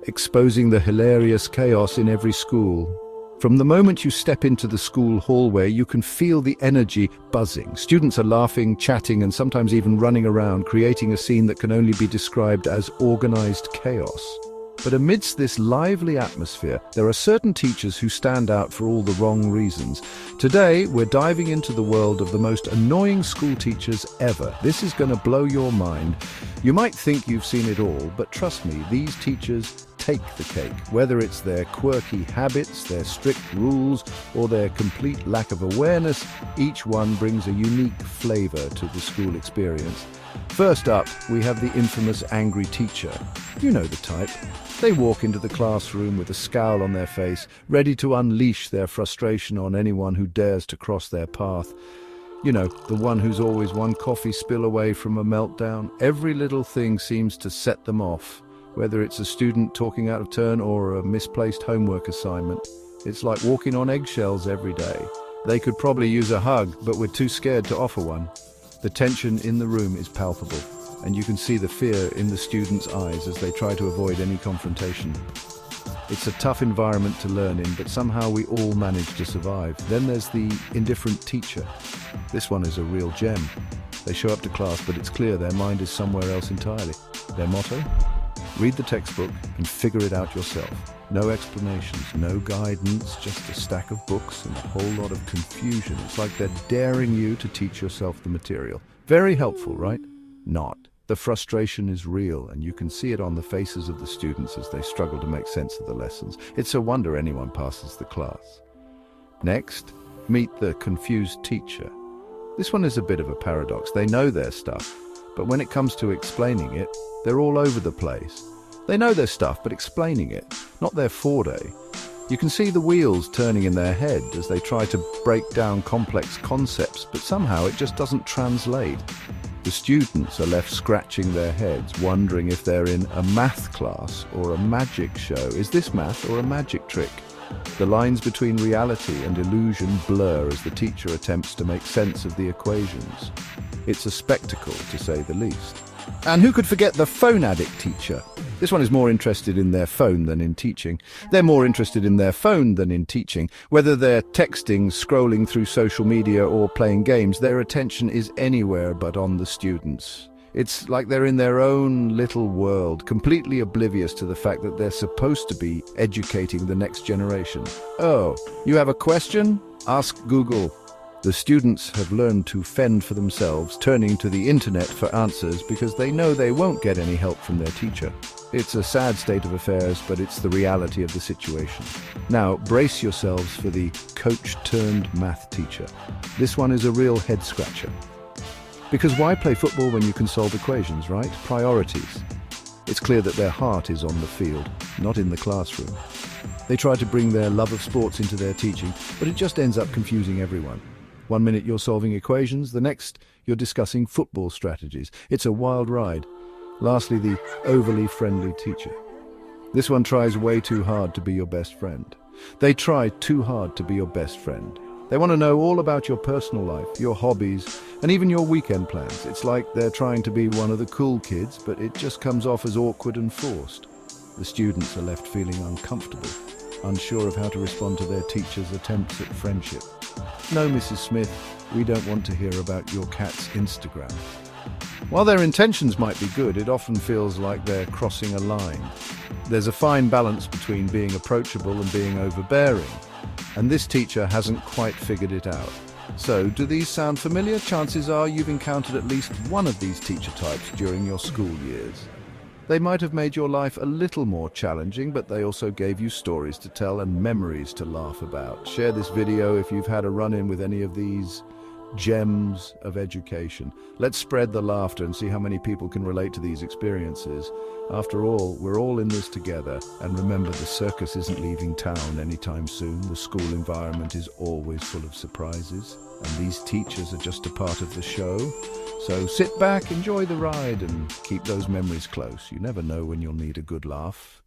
exposing the hilarious chaos in every school. From the moment you step into the school hallway, you can feel the energy buzzing. Students are laughing, chatting, and sometimes even running around, creating a scene that can only be described as organized chaos. But amidst this lively atmosphere, there are certain teachers who stand out for all the wrong reasons. Today, we're diving into the world of the most annoying school teachers ever. This is going to blow your mind. You might think you've seen it all, but trust me, these teachers take the cake. Whether it's their quirky habits, their strict rules, or their complete lack of awareness, each one brings a unique flavor to the school experience. First up, we have the infamous angry teacher. You know the type. They walk into the classroom with a scowl on their face, ready to unleash their frustration on anyone who dares to cross their path. You know, the one who's always one coffee spill away from a meltdown. Every little thing seems to set them off, whether it's a student talking out of turn or a misplaced homework assignment. It's like walking on eggshells every day. They could probably use a hug, but we're too scared to offer one. The tension in the room is palpable, and you can see the fear in the students' eyes as they try to avoid any confrontation. It's a tough environment to learn in, but somehow we all manage to survive. Then there's the indifferent teacher. This one is a real gem. They show up to class, but it's clear their mind is somewhere else entirely. Their motto? Read the textbook and figure it out yourself. No explanations, no guidance, just a stack of books and a whole lot of confusion. It's like they're daring you to teach yourself the material. Very helpful, right? Not. The frustration is real, and you can see it on the faces of the students as they struggle to make sense of the lessons. It's a wonder anyone passes the class. Next, meet the confused teacher. This one is a bit of a paradox. They know their stuff, but when it comes to explaining it, they're all over the place. They know their stuff, but explaining it, not their forte. You can see the wheels turning in their head as they try to break down complex concepts, but somehow it just doesn't translate. The students are left scratching their heads, wondering if they're in a math class or a magic show. Is this math or a magic trick? The lines between reality and illusion blur as the teacher attempts to make sense of the equations. It's a spectacle, to say the least. And who could forget the phone addict teacher? This one is more interested in their phone than in teaching. They're more interested in their phone than in teaching. Whether they're texting, scrolling through social media, or playing games, their attention is anywhere but on the students. It's like they're in their own little world, completely oblivious to the fact that they're supposed to be educating the next generation. Oh, you have a question? Ask Google. The students have learned to fend for themselves, turning to the internet for answers because they know they won't get any help from their teacher. It's a sad state of affairs, but it's the reality of the situation. Now, brace yourselves for the coach-turned-math teacher. This one is a real head-scratcher. Because why play football when you can solve equations, right? Priorities. It's clear that their heart is on the field, not in the classroom. They try to bring their love of sports into their teaching, but it just ends up confusing everyone. One minute you're solving equations, the next you're discussing football strategies. It's a wild ride. Lastly, the overly friendly teacher. This one tries way too hard to be your best friend. They try too hard to be your best friend. They want to know all about your personal life, your hobbies, and even your weekend plans. It's like they're trying to be one of the cool kids, but it just comes off as awkward and forced. The students are left feeling uncomfortable, unsure of how to respond to their teacher's attempts at friendship. No, Mrs. Smith, we don't want to hear about your cat's Instagram. While their intentions might be good, it often feels like they're crossing a line. There's a fine balance between being approachable and being overbearing, and this teacher hasn't quite figured it out. So, do these sound familiar? Chances are you've encountered at least one of these teacher types during your school years. They might have made your life a little more challenging, but they also gave you stories to tell and memories to laugh about. Share this video if you've had a run-in with any of these gems of education. Let's spread the laughter and see how many people can relate to these experiences. After all, we're all in this together. And remember, the circus isn't leaving town anytime soon. The school environment is always full of surprises, and these teachers are just a part of the show. So sit back, enjoy the ride, and keep those memories close. You never know when you'll need a good laugh.